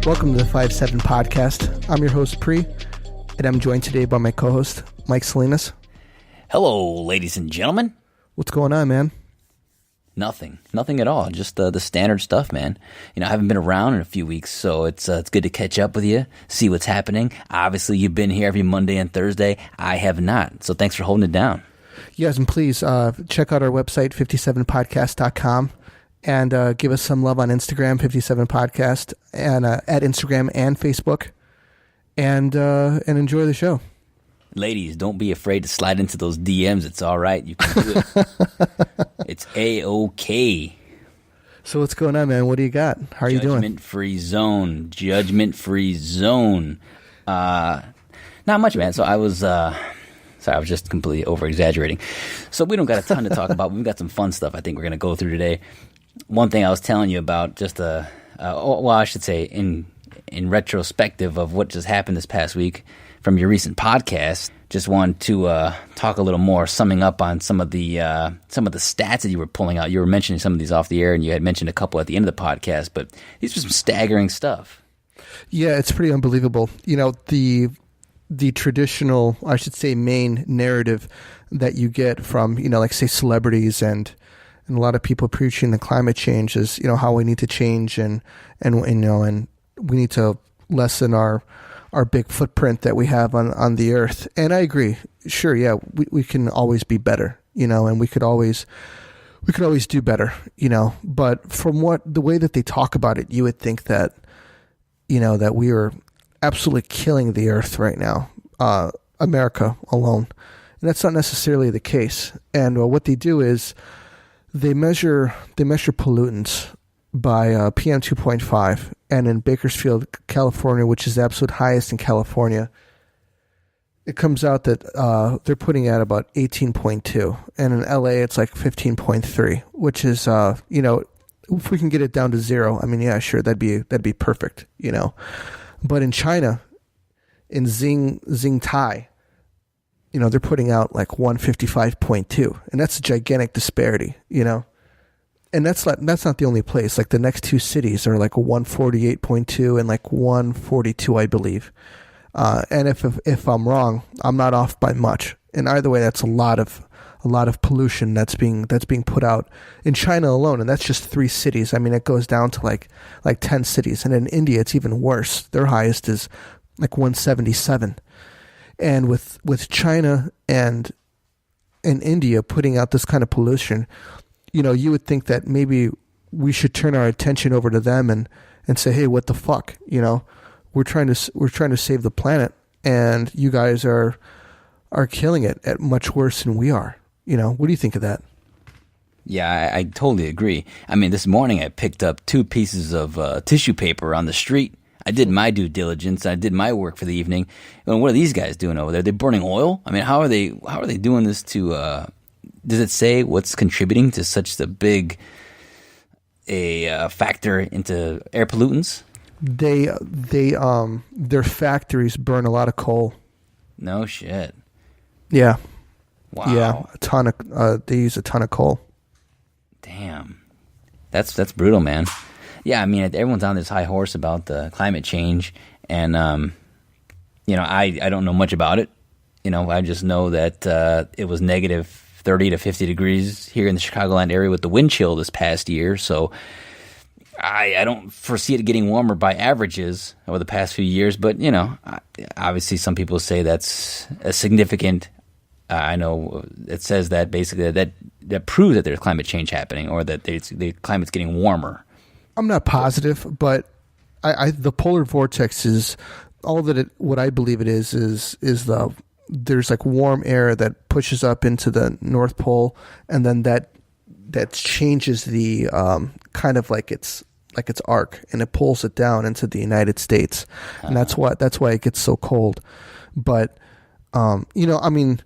Welcome to the 5-7 podcast. I'm your host, Pri, and I'm joined today by my co-host, Mike Salinas. Hello, ladies and gentlemen. What's going on, man? Nothing at all. Just the standard stuff, man. You know, I haven't been around in a few weeks, so it's good to catch up with you, see what's happening. Obviously, you've been here every Monday and Thursday. I have not, so thanks for holding it down. Yes, and please check out our website, 57podcast.com. And give us some love on Instagram, 57podcast, and at Instagram and Facebook, and enjoy the show. Ladies, don't be afraid to slide into those DMs. It's all right. You can do it. It's A-OK. So what's going on, man? What do you got? How are you doing? Judgment-free zone. Judgment-free zone. Not much, man. So I was just completely over-exaggerating. So we don't got a ton to talk about. We've got some fun stuff I think we're going to go through today. One thing I was telling you about, just I should say in retrospective of what just happened this past week from your recent podcast, just wanted to talk a little more, summing up on some of the stats that you were pulling out. You were mentioning some of these off the air, and you had mentioned a couple at the end of the podcast, but these were some staggering stuff. Yeah, it's pretty unbelievable. You know, the traditional, I should say, main narrative that you get from, you know, like say celebrities and a lot of people preaching the climate change is, you know, how we need to change and we need to lessen our big footprint that we have on the earth. And I agree. Sure, yeah, we can always be better, you know, and we could always do better, you know. But from the way that they talk about it, you would think that, you know, that we are absolutely killing the earth right now, America alone. And that's not necessarily the case. And what they do is they measure pollutants by PM 2.5, and in Bakersfield, California, which is the absolute highest in California, it comes out that they're putting out about 18.2, and in LA it's like 15.3, which is you know, if we can get it down to zero, I mean, yeah, sure, that'd be perfect, you know. But in China, in Xingtai, you know, they're putting out like 155.2, and that's a gigantic disparity, you know. And that's not the only place. Like the next two cities are like 148.2 and like 142, I believe. And if I'm wrong, I'm not off by much. And either way, that's a lot of pollution that's being put out in China alone, and that's just 3 cities. I mean, it goes down to like 10 cities, and in India it's even worse. Their highest is like 177. And with China and India putting out this kind of pollution, you know, you would think that maybe we should turn our attention over to them and say, hey, what the fuck? You know, we're trying to save the planet, and you guys are killing it at much worse than we are. You know, what do you think of that? Yeah, I totally agree. I mean, this morning I picked up 2 pieces of tissue paper on the street. I did my due diligence. I did my work for the evening. And what are these guys doing over there? They're burning oil? I mean, how are they doing this to does it say what's contributing to such the big a factor into air pollutants? Their factories burn a lot of coal. No shit. Yeah. Wow. Yeah, they use a ton of coal. Damn. That's brutal, man. Yeah, I mean, everyone's on this high horse about the climate change, and you know, I don't know much about it. You know, I just know that it was negative 30 to 50 degrees here in the Chicagoland area with the wind chill this past year. So I don't foresee it getting warmer by averages over the past few years. But, you know, obviously some people say that's a significant. I know it says that basically that proves that there's climate change happening, or that the climate's getting warmer. I'm not positive, but the polar vortex is all that what I believe it is there's like warm air that pushes up into the North Pole, and then that changes the kind of like its arc, and it pulls it down into the United States, and that's why it gets so cold. But you know, I mean,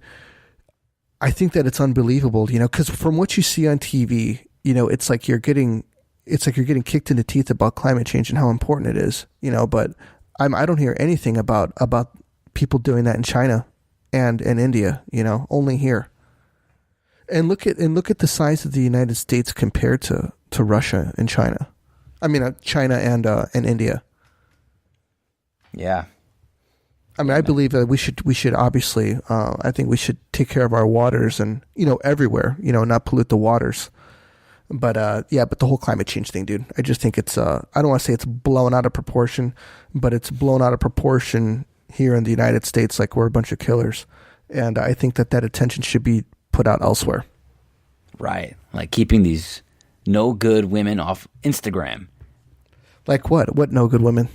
I think that it's unbelievable, you know, because from what you see on TV, you know, it's like you're getting kicked in the teeth about climate change and how important it is, you know. But I don't hear anything about people doing that in China and in India, you know, only here. And look at the size of the United States compared to Russia and China. I mean, China and India. Yeah. I mean, I believe that we should obviously, I think we should take care of our waters and, everywhere, not pollute the waters. But, but the whole climate change thing, dude, I just think it's, I don't want to say it's blown out of proportion, but it's blown out of proportion here in the United States. Like, we're a bunch of killers. And I think that attention should be put out elsewhere. Right. Like keeping these no good women off Instagram. Like what? What no good women?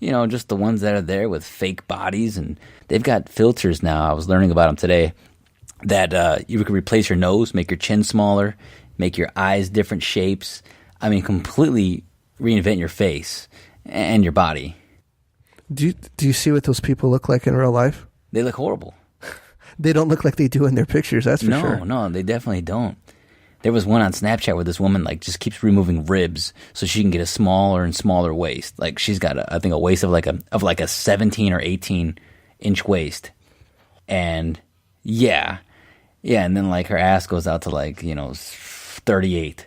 Just the ones that are there with fake bodies, and they've got filters now. I was learning about them today that you can replace your nose, make your chin smaller, make your eyes different shapes. I mean, completely reinvent your face and your body. Do you see what those people look like in real life? They look horrible. They don't look like they do in their pictures, that's for sure. No, they definitely don't. There was one on Snapchat where this woman just keeps removing ribs so she can get a smaller and smaller waist. Like she's got I think a waist of like a 17 or 18 inch waist, and and then like her ass goes out to 38.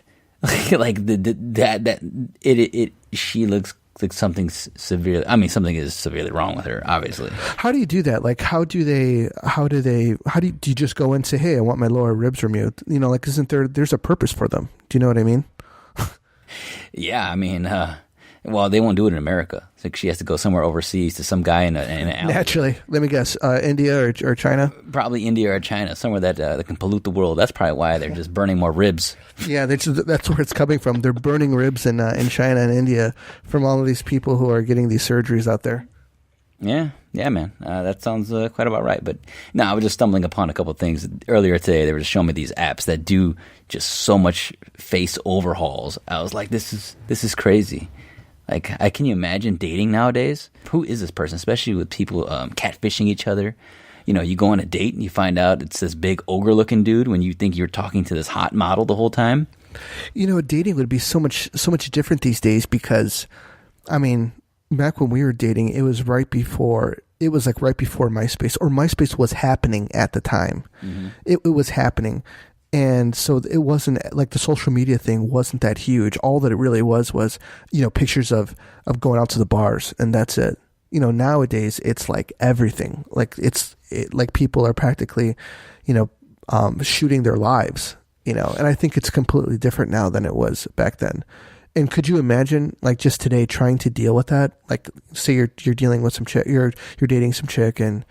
She looks like something severe. I mean, something is severely wrong with her, obviously. How do you do that? Like, do you just go and say, hey, I want my lower ribs removed? Isn't there's a purpose for them? Do you know what I mean? Yeah, I mean, well, they won't do it in America. It's like she has to go somewhere overseas to some guy in an alley. Naturally. Let me guess, India or China? Probably India or China, somewhere that can pollute the world. That's probably why they're just burning more ribs. Yeah, that's where it's coming from. They're burning ribs in China and India from all of these people who are getting these surgeries out there. Yeah, man. That sounds quite about right. But no, I was just stumbling upon a couple of things. Earlier today, they were just showing me these apps that do just so much face overhauls. I was like, this is crazy. Like, can you imagine dating nowadays? Who is this person? Especially with people catfishing each other. You go on a date and you find out it's this big ogre-looking dude when you think you're talking to this hot model the whole time. Dating would be so much different these days because, I mean, back when we were dating, it was right before MySpace, or MySpace was happening at the time. Mm-hmm. It was happening. And so it wasn't like the social media thing wasn't that huge. All that it really was, pictures of going out to the bars, and that's it. Nowadays it's like everything. Like like people are practically, shooting their lives, and I think it's completely different now than it was back then. And could you imagine, like, just today trying to deal with that? Like, say you're dealing with some chick, you're dating some chick, and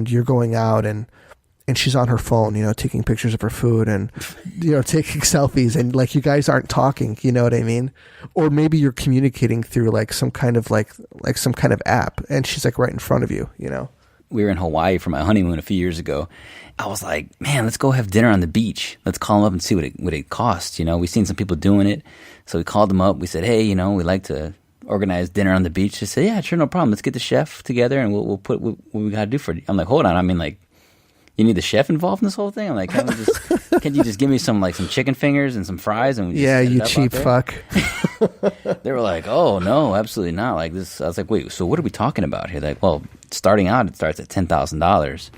you're going out and she's on her phone, taking pictures of her food and, taking selfies, and like you guys aren't talking, you know what I mean? Or maybe you're communicating through like some kind of some kind of app, and she's like right in front of you, We were in Hawaii for my honeymoon a few years ago. I was like, man, let's go have dinner on the beach. Let's call them up and see what it costs. We've seen some people doing it. So we called them up. We said, hey, we'd like to organize dinner on the beach. They said, yeah, sure, no problem. Let's get the chef together and we'll put what we got to do for you. I'm like, hold on. I mean, like, you need the chef involved in this whole thing? I'm like, can't you just give me some chicken fingers and some fries? And we just yeah, you cheap fuck. They were like, oh, no, absolutely not. Like this. I was like, wait, so what are we talking about here? Like, well, starting out, it starts at $10,000.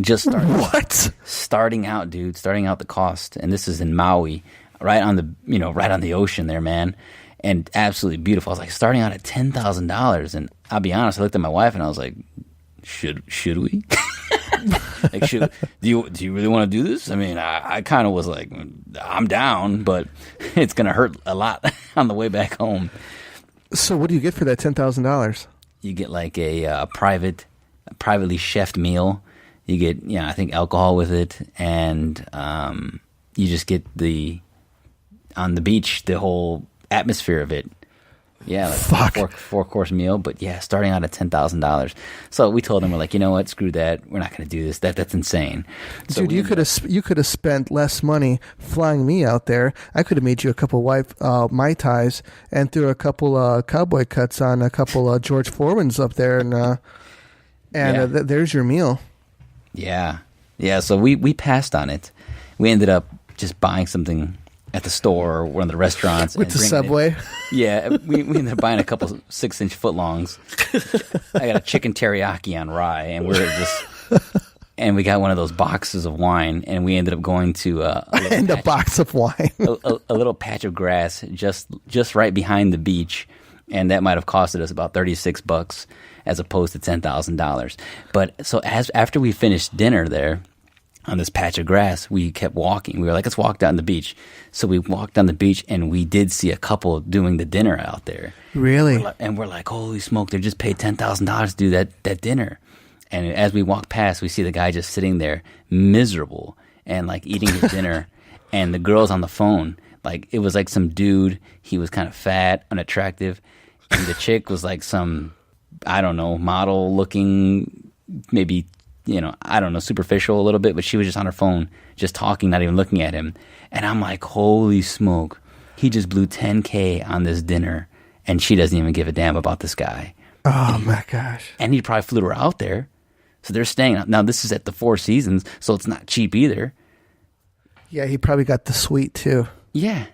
Just starting. What? Starting out, dude. Starting out the cost. And this is in Maui, right on the ocean there, man. And absolutely beautiful. I was like, starting out at $10,000. And I'll be honest, I looked at my wife and I was like, should we? Like, do you really want to do this? I mean, I kind of was like, I'm down, but it's going to hurt a lot on the way back home. So what do you get for that $10,000? You get like a privately chefed meal. You get, I think alcohol with it, and you just get on the beach, the whole atmosphere of it. Yeah, like a four-course meal, but yeah, starting out at $10,000. So we told them, we're like, you know what, screw that. We're not going to do this. That's insane. So dude, you could have spent less money flying me out there. I could have made you a couple Mai Tais and threw a couple cowboy cuts on a couple George Foremans up there, and there's your meal. Yeah. So we passed on it. We ended up just buying something at the store or one of the restaurants. With the Subway? Yeah, we ended up buying a couple 6-inch footlongs. I got a chicken teriyaki on rye, and and we got one of those boxes of wine, and we ended up going to a box of wine. a little patch of grass just right behind the beach, And that might have costed us about $36 as opposed to $10,000. But so after we finished dinner there on this patch of grass, we kept walking. We were like, let's walk down the beach. So we walked down the beach, and we did see a couple doing the dinner out there. Really? We're like, holy smoke, they just paid $10,000 to do that dinner. And as we walk past, we see the guy just sitting there miserable and like eating his dinner. And the girl's on the phone. Like, it was like some dude. He was kind of fat, unattractive. And the chick was like some, I don't know, model looking, maybe, I don't know, superficial a little bit. But she was just on her phone, just talking, not even looking at him. And I'm like, holy smoke. He just blew $10K on this dinner. And she doesn't even give a damn about this guy. Oh, my gosh. And he probably flew her out there. So they're staying. Now, this is at the Four Seasons, so it's not cheap either. Yeah, he probably got the suite, too. Yeah.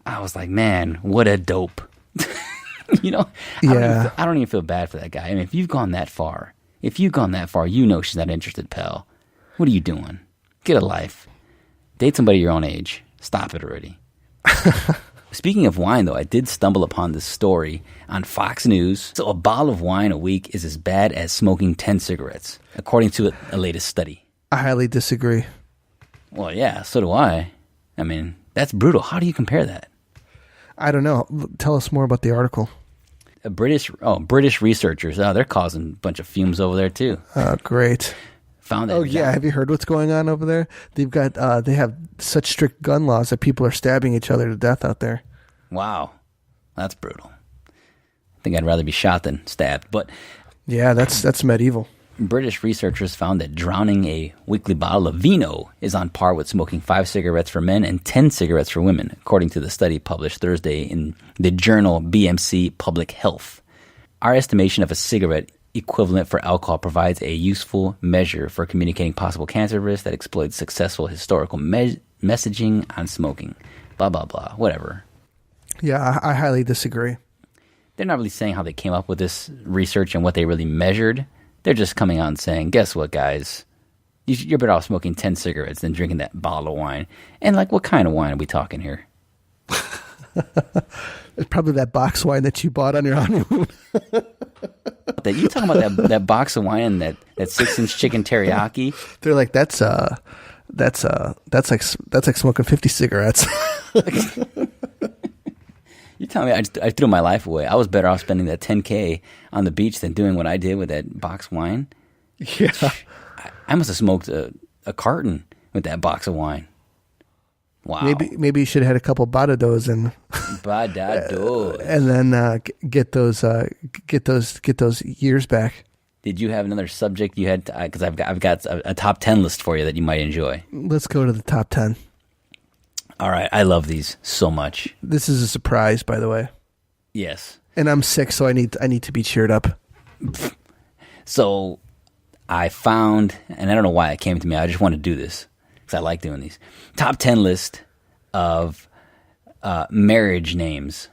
I was like, man, what a dope. Yeah. I don't even feel bad for that guy. I mean, if you've gone that far, you know she's not interested, pal. What are you doing? Get a life. Date somebody your own age. Stop it already. Speaking of wine, though, I did stumble upon this story on Fox News. So a bottle of wine a week is as bad as smoking 10 cigarettes, according to a latest study. I highly disagree. Well, yeah, so do I. I mean, that's brutal. How do you compare that? I don't know. Tell us more about the article. British researchers, they're causing a bunch of fumes over there, too. Oh, great. Found that. Oh, yeah. Have you heard what's going on over there? They have such strict gun laws that people are stabbing each other to death out there. Wow. That's brutal. I think I'd rather be shot than stabbed. But yeah, that's medieval. British researchers found that drowning a weekly bottle of vino is on par with smoking 5 cigarettes for men and 10 cigarettes for women, according to the study published Thursday in the journal BMC Public Health. Our estimation of a cigarette equivalent for alcohol provides a useful measure for communicating possible cancer risks that exploits successful historical messaging on smoking. Blah, blah, blah. Whatever. Yeah, I highly disagree. They're not really saying how they came up with this research and what they really measured. They're just coming out and saying, guess what, guys? You're better off smoking 10 cigarettes than drinking that bottle of wine. And, like, what kind of wine are we talking here? It's probably that box wine that you bought on your honeymoon. You talking about that box of wine and that 6-inch chicken teriyaki? They're like, that's like smoking 50 cigarettes. You tell me I threw my life away. I was better off spending that $10K on the beach than doing what I did with that box wine. Yeah. I must have smoked a carton with that box of wine. Wow. Maybe you should have had a couple Badados and and then get those years back. Did you have another subject you had? Because I've got a top 10 list for you that you might enjoy. Let's go to the top 10. All right, I love these so much. This is a surprise, by the way. Yes. And I'm sick, so I need to be cheered up. So I found, and I don't know why it came to me. I just want to do this because I like doing these. Top 10 list of marriage names.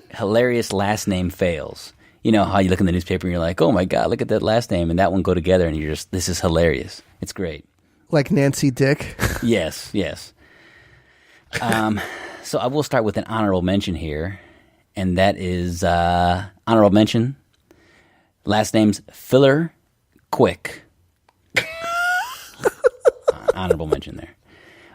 Hilarious last name fails. You know how you look in the newspaper and you're like, oh my God, look at that last name and that one go together and you're just, this is hilarious. It's great. Like Nancy Dick? Yes. So I will start with an honorable mention here, and that is honorable mention. Last name's Filler Quick. Honorable mention there.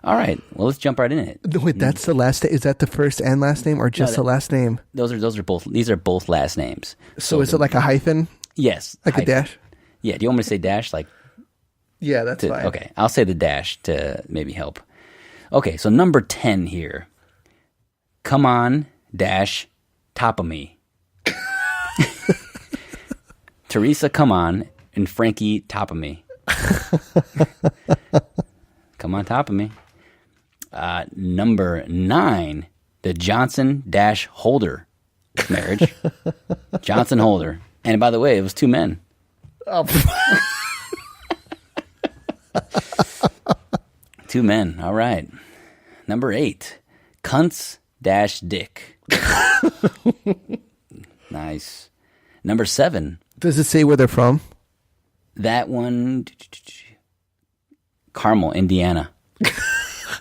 All right, well, let's jump right in it. Wait, that's the last name? Is that the first and last name, or just the last name? Those are both. These are both last names. So is it like a hyphen? Yes, like hyphen. A dash. Yeah. Do you want me to say dash? Like. Yeah, that's fine. Okay, I'll say the dash to maybe help. Okay, so number 10 here. Come on, dash, top of me. Teresa, come on, and Frankie, top of me. Come on, top of me. Number 9, the Johnson dash Holder marriage. Johnson Holder. And by the way, it was 2 men. Oh, 2 men. All right. Number 8, cunts dash dick. Nice. Number 7. Does it say where they're from? That one, Carmel, Indiana.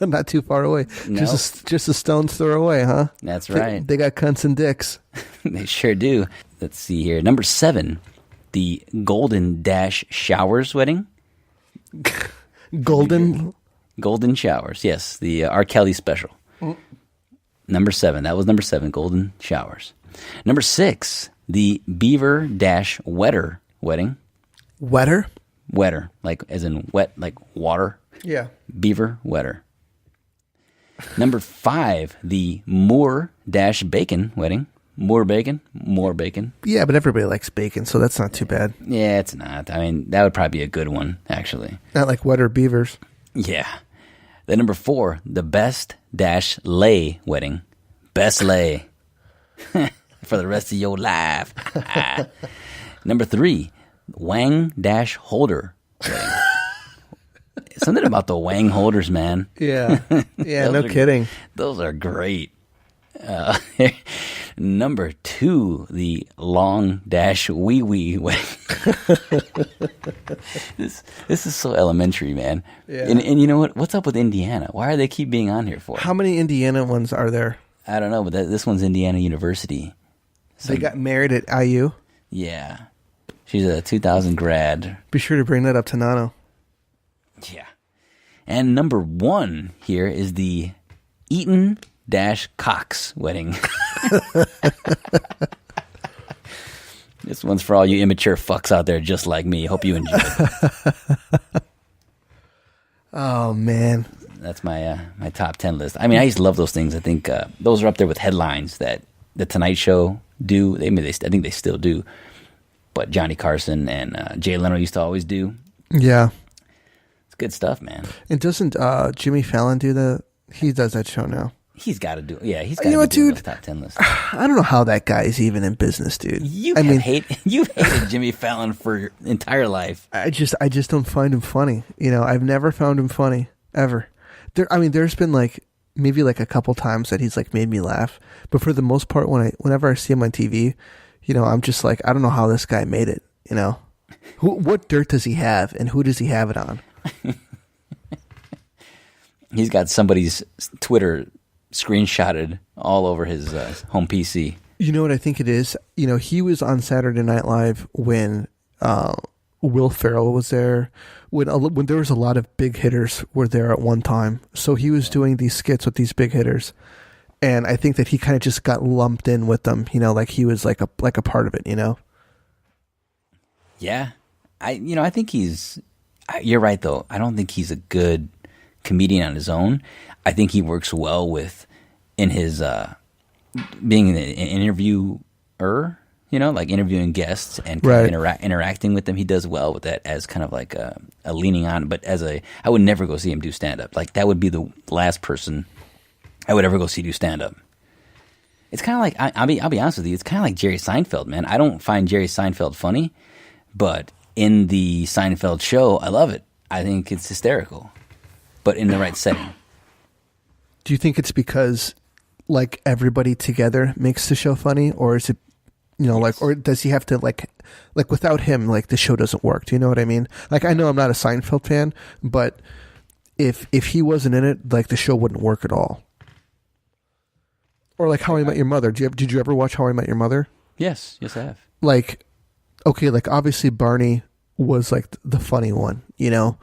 Not too far away. Nope. Just a stone's throw away, huh? That's right. They got cunts and dicks. They sure do. Let's see here. Number 7, the Golden Dash Showers wedding. Golden Showers, yes. The R. Kelly special. Number 7. That was number 7, Golden Showers. Number 6, the Beaver Dash Wetter wedding. Wetter? Wetter, like as in wet, like water. Yeah. Beaver Wetter. Number 5, the Moore Dash Bacon wedding. More bacon? More bacon. Yeah, but everybody likes bacon, so that's not too bad. Yeah, it's not. I mean, that would probably be a good one, actually. Not like Wetter Beavers. Yeah. Then number 4, the Best Dash Lay wedding. Best lay. For the rest of your life. Number 3, Wang Dash Holder wedding. Something about the Wang holders, man. Yeah. Yeah, no kidding. Those are great. Number 2, the Long Dash Wee Wee wedding. This is so elementary, man. Yeah. And you know what? What's up with Indiana? Why are they keep being on here for? How many Indiana ones are there? I don't know, but this one's Indiana University. They got married at IU? Yeah. She's a 2000 grad. Be sure to bring that up to Nano. Yeah. And number 1 here is the Eaton Dash Cox wedding. This one's for all you immature fucks out there just like me. Hope you enjoy it. Oh, man. That's my my top 10 list. I mean, I used to love those things. I think those are up there with headlines that The Tonight Show do. I think they still do. But Johnny Carson and Jay Leno used to always do. Yeah. It's good stuff, man. And doesn't Jimmy Fallon do the... He does that show now. He's got to do it. Yeah, he's got to do those top 10 lists. I don't know how that guy is even in business, dude. You've hated Jimmy Fallon for your entire life. I just don't find him funny. You know, I've never found him funny, ever. There's been maybe a couple times that he's made me laugh, but for the most part, whenever I see him on TV, you know, I'm just I don't know how this guy made it. You know, what dirt does he have, and who does he have it on? He's got somebody's Twitter screenshotted all over his home PC. You know what I think it is? You know, he was on Saturday Night Live when Will Ferrell was there, when there was a lot of big hitters were there at one time. So he was doing these skits with these big hitters, and I think that he kind of just got lumped in with them. You know, like he was like a part of it. You know? Yeah, I think he's. You're right though. I don't think he's a good comedian on his own. I think he works well in his being an interviewer. You know, like interviewing guests and kind of interacting with them. He does well with that as kind of like a leaning on. But I would never go see him do stand up. Like that would be the last person I would ever go see do stand up. It's kind of like I'll be honest with you. It's kind of like Jerry Seinfeld, man. I don't find Jerry Seinfeld funny, but in the Seinfeld show, I love it. I think it's hysterical, but in the right setting. Do you think it's because everybody together makes the show funny, or is it? You know, yes. Or does he have to without him, the show doesn't work? Do you know what I mean? I know I'm not a Seinfeld fan, but if he wasn't in it, the show wouldn't work at all. Or How I Met Your Mother. Did you ever watch How I Met Your Mother? Yes, I have. Obviously Barney was the funny one, you know,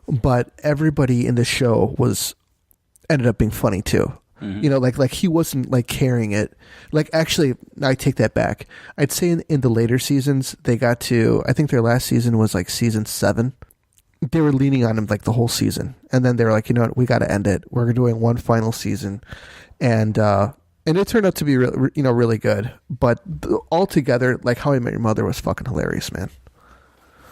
but everybody in the show ended up being funny too. Mm-hmm. You know, he wasn't carrying it. Actually, I take that back. I'd say in the later seasons, they got to, I think their last season was season 7. They were leaning on him the whole season. And then they were you know what, we got to end it. We're doing one final season. And it turned out to be really good. But altogether, How I Met Your Mother was fucking hilarious, man.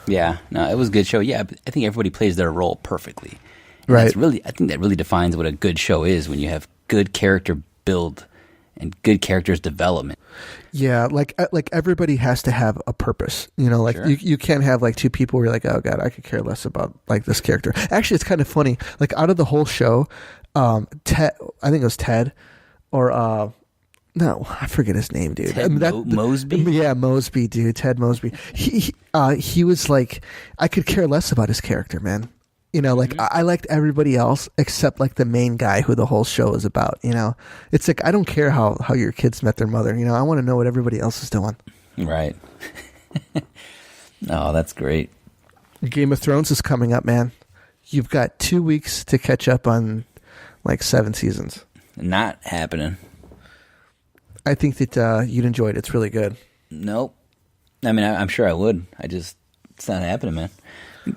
Yeah, no, it was a good show. Yeah, I think everybody plays their role perfectly. And right. I think that really defines what a good show is when you have good character build and good characters development. Yeah, everybody has to have a purpose. You know, sure. you can't have two people where you're oh God, I could care less about this character. Actually, it's kind of funny. Out of the whole show, Ted, I think it was Ted, or no, I forget his name, dude. Mosby? Yeah, Mosby, dude. Ted Mosby. He was I could care less about his character, man. You know, like I liked everybody else except like the main guy who the whole show is about. You know, it's like I don't care how your kids met their mother. You know, I want to know what everybody else is doing. Right. Oh, that's great. Game of Thrones is coming up, man. You've got 2 weeks to catch up on like 7 seasons. Not happening. I think that you'd enjoy it. It's really good. Nope. I mean, I'm sure I would. It's not happening, man.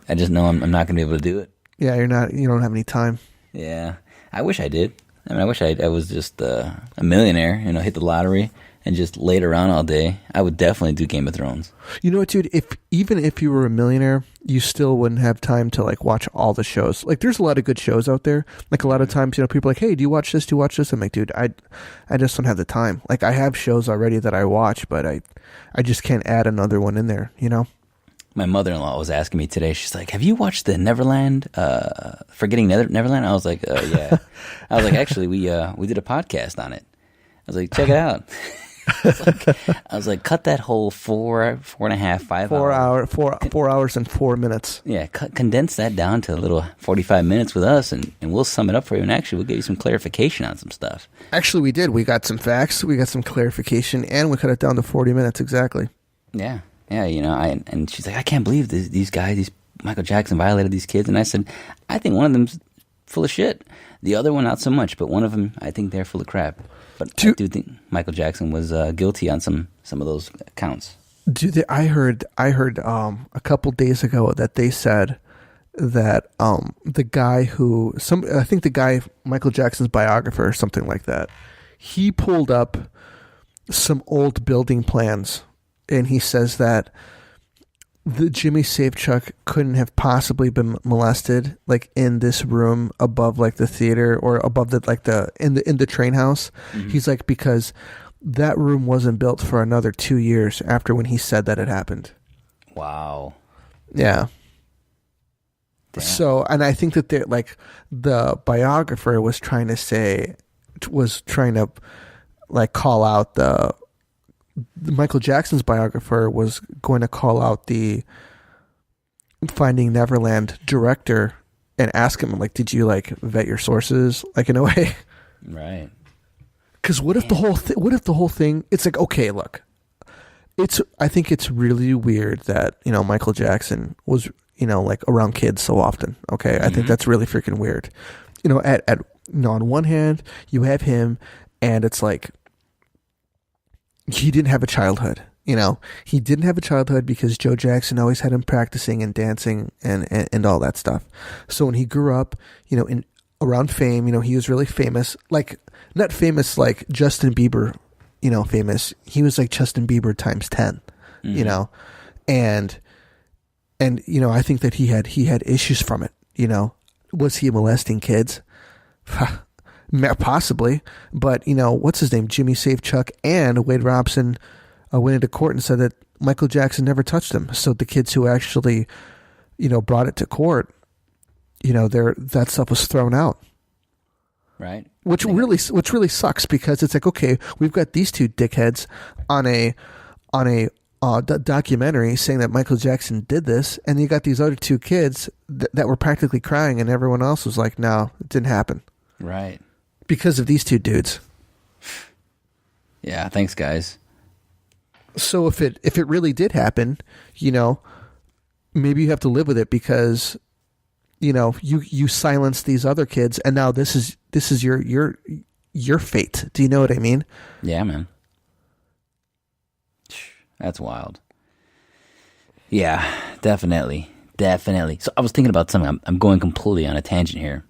I just know I'm not going to be able to do it. Yeah, you don't have any time. Yeah. I wish I did. I mean, I wish I was just a millionaire, hit the lottery and just laid around all day. I would definitely do Game of Thrones. You know what, dude? Even if you were a millionaire, you still wouldn't have time to like watch all the shows. Like, there's a lot of good shows out there. Like, a lot of times, people are like, hey, do you watch this? Do you watch this? I'm like, dude, I just don't have the time. Like, I have shows already that I watch, but I just can't add another one in there, My mother-in-law was asking me today. She's like, have you watched the Neverland, Forgetting Neverland? I was like, yeah. I was like, actually, we did a podcast on it. I was like, check it out. I was like, cut that whole 5 hours and 4 minutes. Yeah, condense that down to a little 45 minutes with us, and we'll sum it up for you. And actually, we'll get you some clarification on some stuff. Actually, we did. We got some facts, we got some clarification, and we cut it down to 40 minutes exactly. Yeah, and she's like, I can't believe these guys, Michael Jackson violated these kids. And I said, I think one of them's full of shit. The other one, not so much, but one of them, I think they're full of crap. But I do think Michael Jackson was guilty on some of those counts. I heard a couple days ago that they said that the guy I think the guy, Michael Jackson's biographer or something like that, he pulled up some old building plans, and he says that the Jimmy Safechuck couldn't have possibly been molested like in this room above like the theater or above in the train house. Mm-hmm. He's like, because that room wasn't built for another 2 years after when he said that it happened. Wow. Yeah. Damn. So, and I think that the biographer was trying to like call out the Michael Jackson's biographer was going to call out the Finding Neverland director and ask him, like, did you like vet your sources, like, in a way? Right. Because what if the whole thing? It's like, okay, look, I think it's really weird that Michael Jackson was like around kids so often. Okay, I think that's really freaking weird. On one hand, you have him, and it's like, he didn't have a childhood. He didn't have a childhood because Joe Jackson always had him practicing and dancing and all that stuff. So when he grew up, around fame, he was really famous, like not famous like Justin Bieber, famous. He was like Justin Bieber times 10, and I think that he had issues from it. Was he molesting kids? Possibly, but what's his name? Jimmy Safechuck and Wade Robson went into court and said that Michael Jackson never touched him. So the kids who actually, brought it to court, that stuff was thrown out. Right. Which really sucks, because it's like, okay, we've got these two dickheads on a documentary saying that Michael Jackson did this, and you got these other two kids that were practically crying, and everyone else was like, no, it didn't happen. Right. Because of these two dudes. Yeah, thanks, guys. So if it really did happen, maybe you have to live with it, because you silenced these other kids, and now this is your fate. Do you know what I mean? Yeah, man. That's wild. Yeah, definitely. So I was thinking about something. I'm going completely on a tangent here.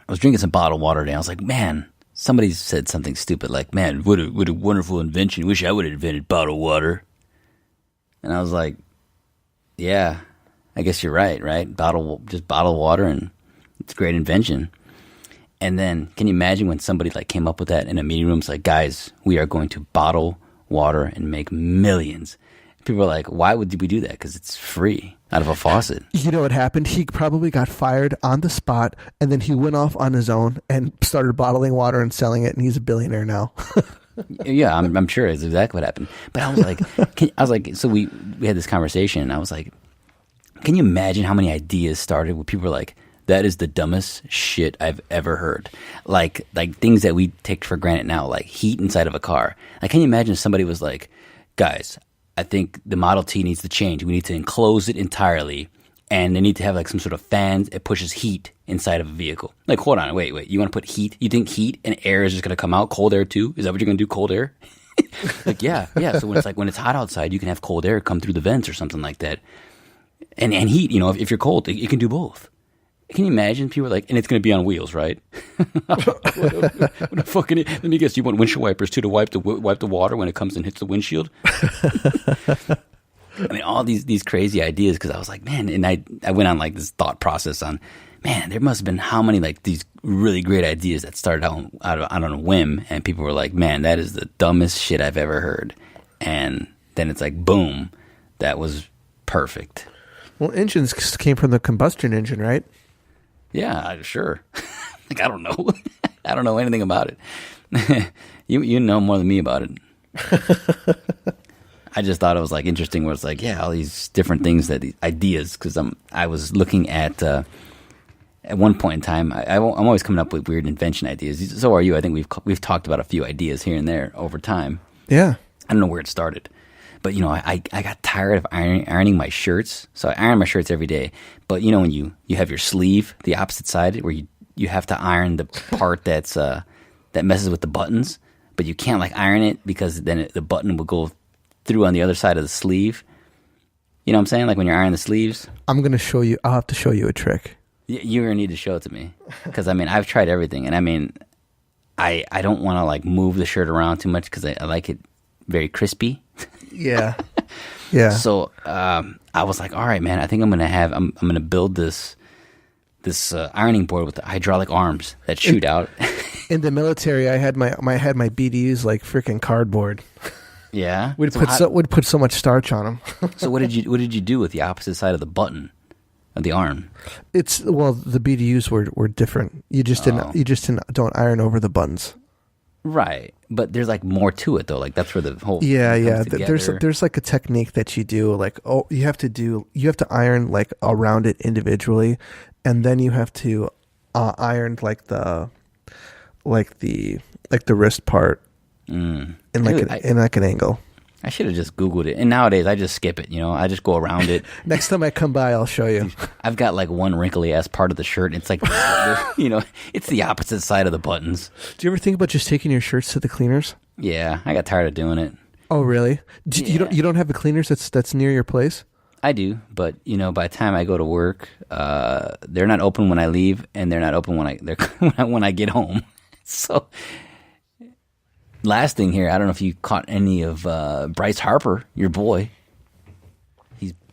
I was drinking some bottled water today. I was like, man, somebody said something stupid like, man, what a wonderful invention. Wish I would have invented bottled water. And I was like, yeah, I guess you're right? Just bottled water, and it's a great invention. And then can you imagine when somebody like came up with that in a meeting room? It's like, guys, we are going to bottle water and make millions. People are like, why would we do that? Because it's free out of a faucet. You know what happened? He probably got fired on the spot, and then he went off on his own and started bottling water and selling it, and he's a billionaire now. Yeah, I'm sure it's exactly what happened. But I was like, so we had this conversation, and I was like, Can you imagine how many ideas started where people were like, that is the dumbest shit I've ever heard. Like things that we take for granted now, like heat inside of a car. Like, can you imagine if somebody was like, guys, I think the Model T needs to change. We need to enclose it entirely, and they need to have like some sort of fans. It pushes heat inside of a vehicle. Like, hold on, wait. You want to put heat? You think heat and air is just going to come out? Cold air too? Is that what you're going to do? Cold air? Like, yeah. So when it's hot outside, you can have cold air come through the vents or something like that. And heat, if you're cold, it can do both. Can you imagine? People are like, and it's going to be on wheels, right? What fucking, let me guess, you want windshield wipers too to wipe the water when it comes and hits the windshield? I mean, all these crazy ideas, because I was like, man, and I went on like this thought process on, man, there must have been how many like these really great ideas that started out on a whim, and people were like, man, that is the dumbest shit I've ever heard. And then it's like, boom, that was perfect. Well, engines came from the combustion engine, right? Yeah, sure. Like, I don't know. I don't know anything about it. You know more than me about it. I just thought it was like interesting where it's like, yeah, all these different things, ideas, because I was looking at one point in time, I'm always coming up with weird invention ideas. So are you. I think we've talked about a few ideas here and there over time. Yeah. I don't know where it started. But, I got tired of ironing my shirts. So I iron my shirts every day. But, when you have your sleeve, the opposite side, where you have to iron the part that messes with the buttons. But you can't, like, iron it because then the button will go through on the other side of the sleeve. You know what I'm saying? Like when you're ironing the sleeves. I'm going to show you. I'll have to show you a trick. You're going to need to show it to me. Because, I've tried everything. And, I don't want to, like, move the shirt around too much because I like it very crispy. Yeah. So I was like, all right, man, I think I'm gonna build this ironing board with the hydraulic arms that shoot out. In the military, I had my BDUs like freaking cardboard. Yeah, we'd put so much starch on them. So what did you do with the opposite side of the button of the arm? The BDUs were different. You just don't iron over the buttons. Right, but there's like more to it though. Like that's where the whole There's like a technique that you do. Like you have to iron like around it individually, and then you have to iron like the wrist part in an angle. I should have just Googled it. And nowadays, I just skip it, I just go around it. Next time I come by, I'll show you. I've got like one wrinkly-ass part of the shirt. It's like, it's the opposite side of the buttons. Do you ever think about just taking your shirts to the cleaners? Yeah, I got tired of doing it. Oh, really? You don't have a cleaners that's near your place? I do, but, by the time I go to work, they're not open when I leave, and they're not open when I get home. So... Last thing here, I don't know if you caught any of Bryce Harper, your boy.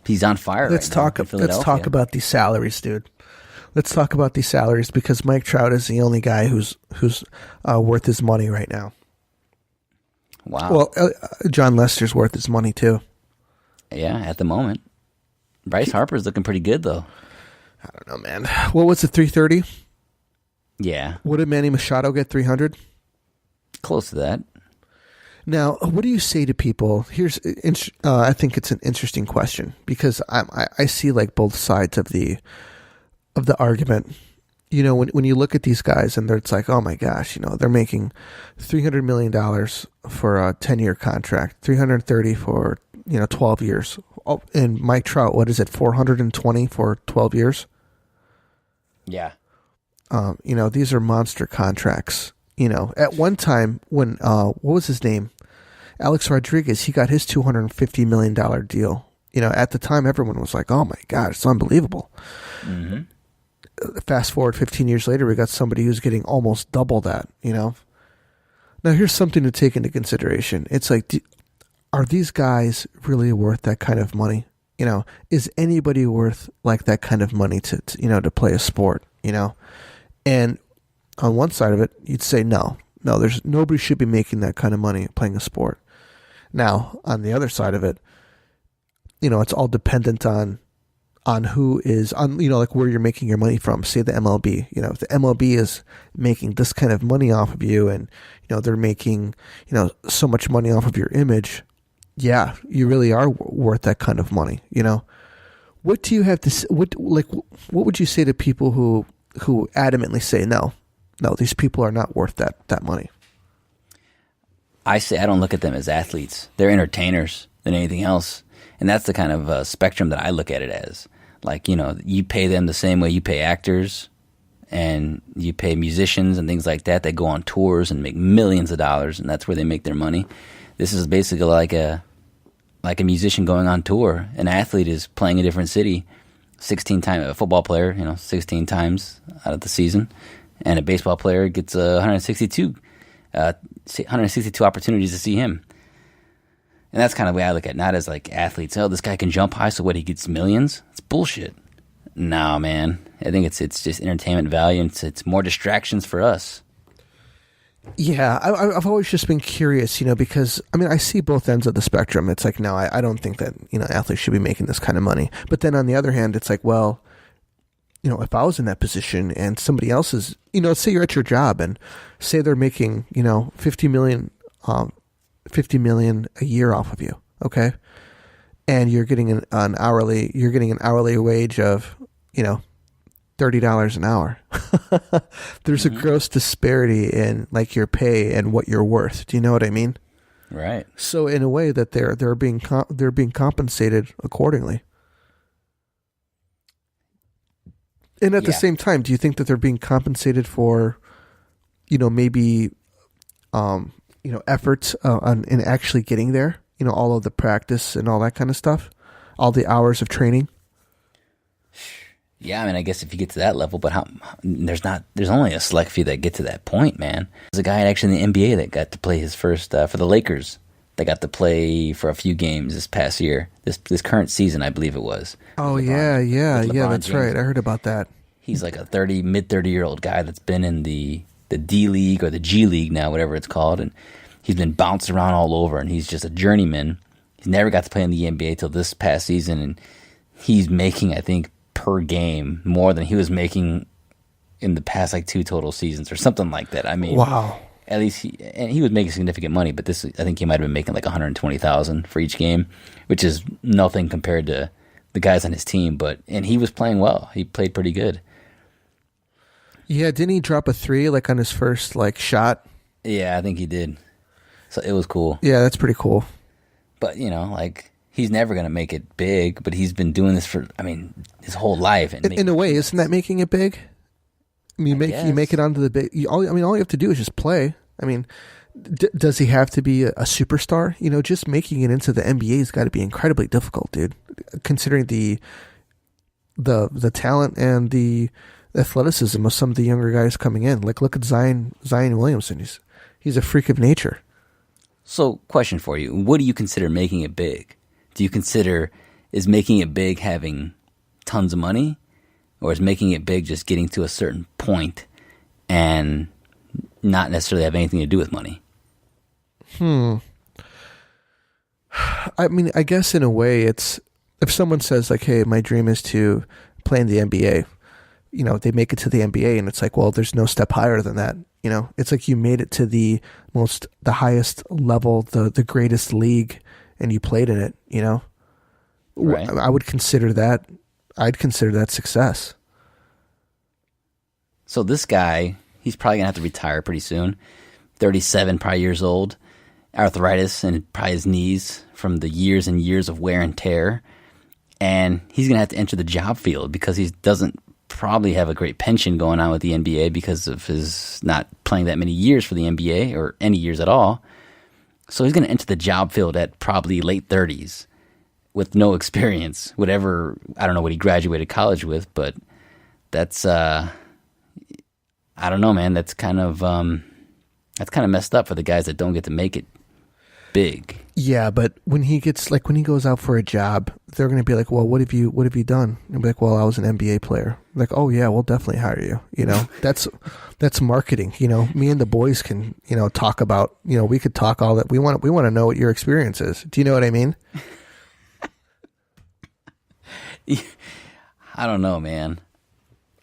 He's on fire. Let's talk about these salaries, dude. Let's talk about these salaries because Mike Trout is the only guy who's worth his money right now. Wow. Well, John Lester's worth his money too. Yeah, at the moment. Bryce Harper's looking pretty good though. I don't know, man. What was it, 330? Yeah. What did Manny Machado get, 300? Close to that. Now, what do you say to people? I think it's an interesting question because I see like both sides of the argument. When you look at these guys and it's like, oh my gosh, they're making $300 million for a 10-year contract, 330 for 12 years. Oh, and Mike Trout, what is it, 420 for 12 years? Yeah. These are monster contracts. At one time when, what was his name? Alex Rodriguez, he got his $250 million deal. At the time, everyone was like, oh my God, it's unbelievable. Mm-hmm. Fast forward 15 years later, we got somebody who's getting almost double that, Now, here's something to take into consideration. It's like, are these guys really worth that kind of money? Is anybody worth like that kind of money to play a sport, And on one side of it, you'd say no, there's nobody should be making that kind of money playing a sport. Now, on the other side of it, it's all dependent on who is on, like where you're making your money from. Say the MLB, if the MLB is making this kind of money off of you, and they're making so much money off of your image, yeah, you really are worth that kind of money. What do you have to what would you say to people who adamantly say no, these people are not worth that money? I say I don't look at them as athletes. They're entertainers than anything else. And that's the kind of spectrum that I look at it as. Like, you pay them the same way you pay actors and you pay musicians and things like that. They go on tours and make millions of dollars, and that's where they make their money. This is basically like a musician going on tour. An athlete is playing a different city 16 times. A football player, 16 times out of the season. And a baseball player gets 162 opportunities to see him. And that's kind of the way I look at it, not as like athletes. Oh, this guy can jump high, so what, he gets millions? It's bullshit. No, man. I think it's just entertainment value, and it's more distractions for us. Yeah, I've always just been curious, because, I see both ends of the spectrum. It's like, no, I don't think that, athletes should be making this kind of money. But then on the other hand, it's like, well, if I was in that position and somebody else is, say you're at your job and say they're making, 50 million a year off of you, okay? And you're getting an hourly wage of, $30 an hour. There's a gross disparity in like your pay and what you're worth. Do you know what I mean? Right. So in a way that they're being compensated accordingly. And at the same time, do you think that they're being compensated for, maybe, efforts in actually getting there? All of the practice and all that kind of stuff, all the hours of training. Yeah, I guess if you get to that level, but there's only a select few that get to that point, man. There's a guy actually in the NBA that got to play his first for the Lakers. They got to play for a few games this past year, this current season, I believe it was. Oh, yeah, that's James. Right. I heard about that. He's like a mid 30-year-old guy that's been in the D League or the G League now, whatever it's called, and he's been bounced around all over, and he's just a journeyman. He's never got to play in the NBA till this past season, and he's making, I think, per game more than he was making in the past like 2 total seasons or something like that. Wow. At least he was making significant money, but I think he might have been making like $120,000 for each game, which is nothing compared to the guys on his team. And he was playing well. He played pretty good. Yeah, didn't he drop a 3 like on his first like shot? Yeah, I think he did. So it was cool. Yeah, that's pretty cool. But he's never going to make it big, but he's been doing this for, his whole life. And in a way, isn't that making it big? You make it onto the big. All you have to do is just play. Does he have to be a superstar? Just making it into the NBA has got to be incredibly difficult, dude. Considering the talent and the athleticism of some of the younger guys coming in. Like, look at Zion Williamson. He's a freak of nature. So, question for you: what do you consider making it big? Do you consider is making it big having tons of money, or is making it big just getting to a certain point and not necessarily have anything to do with money? I guess in a way, it's if someone says like, "Hey, my dream is to play in the NBA," they make it to the NBA, and it's like, well, there's no step higher than that. It's like you made it to the highest level, the greatest league, and you played in it. Right. I would consider that. I'd consider that success. So this guy, he's probably gonna have to retire pretty soon. 37 probably years old, arthritis in probably his knees from the years and years of wear and tear, and he's gonna have to enter the job field because he doesn't probably have a great pension going on with the NBA because of his not playing that many years for the NBA or any years at all. So he's going to enter the job field at probably late 30s with no experience, whatever. I don't know what he graduated college with, but that's I don't know, man. That's kind of messed up for the guys that don't get to make it big. Yeah, but when he goes out for a job, they're going to be like, "Well, what have you done?" And be like, "Well, I was an NBA player." Like, "Oh yeah, we'll definitely hire you." That's marketing. Me and the boys can talk about we could talk all that we want. We want to know what your experience is. Do you know what I mean? I don't know, man.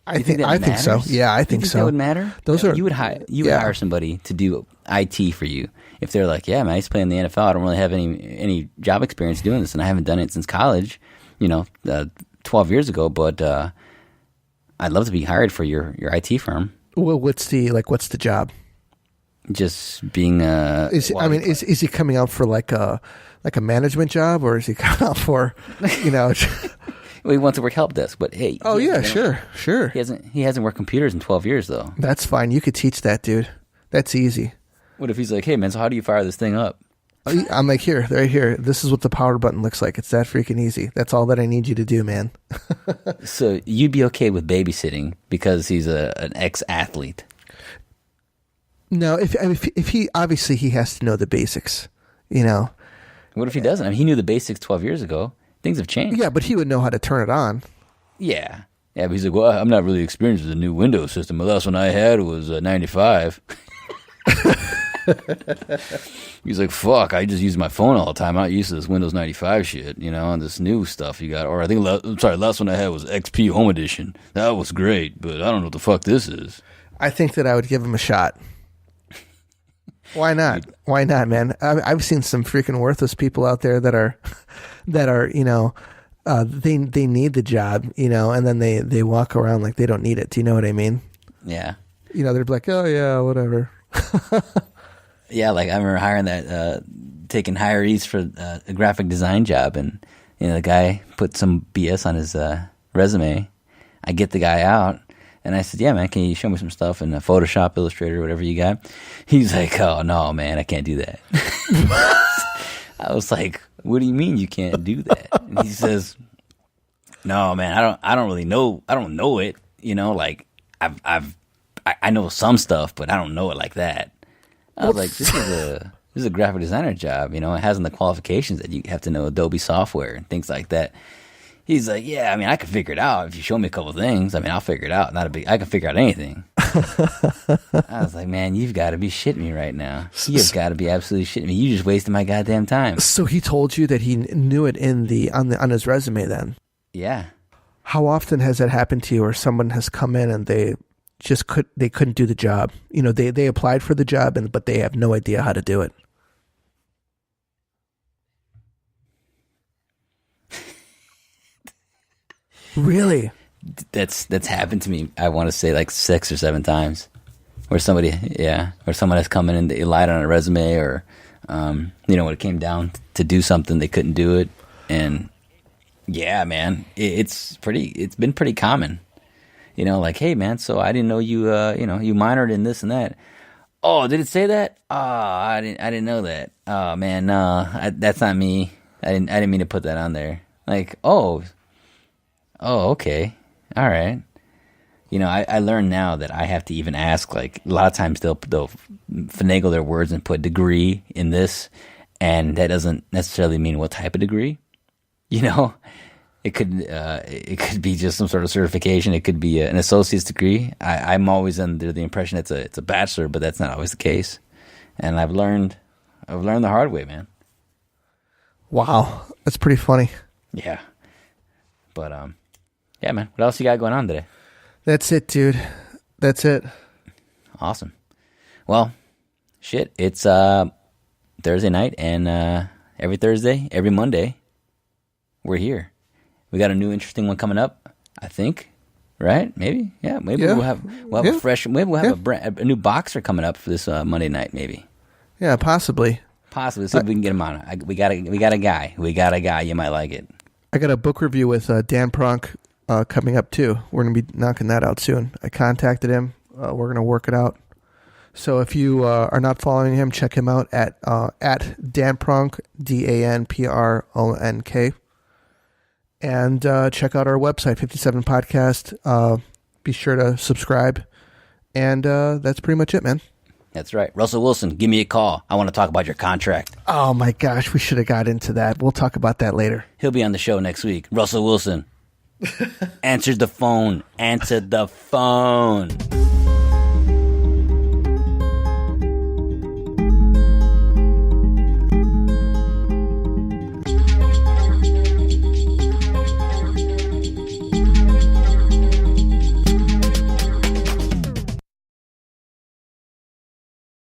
I think so. Yeah, I think so. That would matter. You would hire somebody to do IT for you if they're like, yeah, man, I used to play in the NFL. I don't really have any job experience doing this, and I haven't done it since college. 12 years ago, but I'd love to be hired for your IT firm. Well, what's the job? Just being is he coming out for like a management job, or is he coming out for, well, he wants to work help desk, but hey. Oh yeah, sure. He hasn't worked computers in 12 years though. That's fine. You could teach that, dude. That's easy. What if he's like, hey man, so how do you fire this thing up? I'm like, right here. This is what the power button looks like. It's that freaking easy. That's all that I need you to do, man. So you'd be okay with babysitting because he's an ex-athlete? No, if he obviously he has to know the basics, What if he doesn't? I mean, he knew the basics 12 years ago. Things have changed. Yeah, but he would know how to turn it on. Yeah, but he's like, well, I'm not really experienced with the new Windows system. The last one I had was 95. He's like, fuck, I just use my phone all the time. I'm not used to this Windows 95 shit, and this new stuff you got. Or I think, last one I had was XP Home Edition. That was great, but I don't know what the fuck this is. I think that I would give him a shot. Why not? Why not, man? I've seen some freaking worthless people out there that are, they need the job, and then they walk around like they don't need it. Do you know what I mean? Yeah. They're like, oh yeah, whatever. Yeah, like I remember hiring taking hirees for a graphic design job, and the guy put some BS on his resume. I get the guy out, and I said, "Yeah, man, can you show me some stuff in Photoshop, Illustrator, whatever you got?" He's like, "Oh no, man, I can't do that." I was like, "What do you mean you can't do that?" And he says, "No, man, I don't really know. I don't know it. Like I know some stuff, but I don't know it like that." I was like, this is a graphic designer job, it has the qualifications that you have to know Adobe software and things like that. He's like, yeah, I mean, I can figure it out. If you show me a couple of things, I mean, I'll figure it out. I can figure out anything. I was like, man, you've got to be shitting me right now. You've got to be absolutely shitting me. You just wasted my goddamn time. So he told you that he knew it on his resume then? Yeah. How often has that happened to you, or someone has come in and they couldn't do the job? They applied for the job but they have no idea how to do it. Really? That's happened to me. I want to say like 6 or 7 times, where someone has come in and they lied on a resume, or when it came down to do something, they couldn't do it. And yeah, man, it's been pretty common. Like, hey man, so I didn't know you you minored in this and that. Oh, did it say that? Oh, I didn't know that. Oh man, no, that's not me. I didn't mean to put that on there. Like, oh, okay, all right. I learned now that I have to even ask. Like, a lot of times they'll finagle their words and put degree in this, and that doesn't necessarily mean what type of degree. It could be just some sort of certification. It could be an associate's degree. I'm always under the impression it's a bachelor, but that's not always the case. And I've learned the hard way, man. Wow, that's pretty funny. Yeah, but yeah, man. What else you got going on today? That's it, dude. That's it. Awesome. Well, shit. It's Thursday night, and every Thursday, every Monday, we're here. We got a new interesting one coming up, I think. Right? Maybe. Yeah. Maybe we'll have a fresh. Maybe we'll have a new boxer coming up for this Monday night. Maybe. Yeah, possibly. Possibly. See if we can get him on. We got a guy. We got a guy. You might like it. I got a book review with Dan Pronk coming up too. We're gonna be knocking that out soon. I contacted him. We're gonna work it out. So if you are not following him, check him out at Dan Pronk, DANPRONK. And check out our website, 57 Podcast. Be sure to subscribe. And that's pretty much it, man. That's right. Russell Wilson, give me a call. I want to talk about your contract. Oh, my gosh. We should have got into that. We'll talk about that later. He'll be on the show next week. Russell Wilson. Answer the phone. Answer the phone.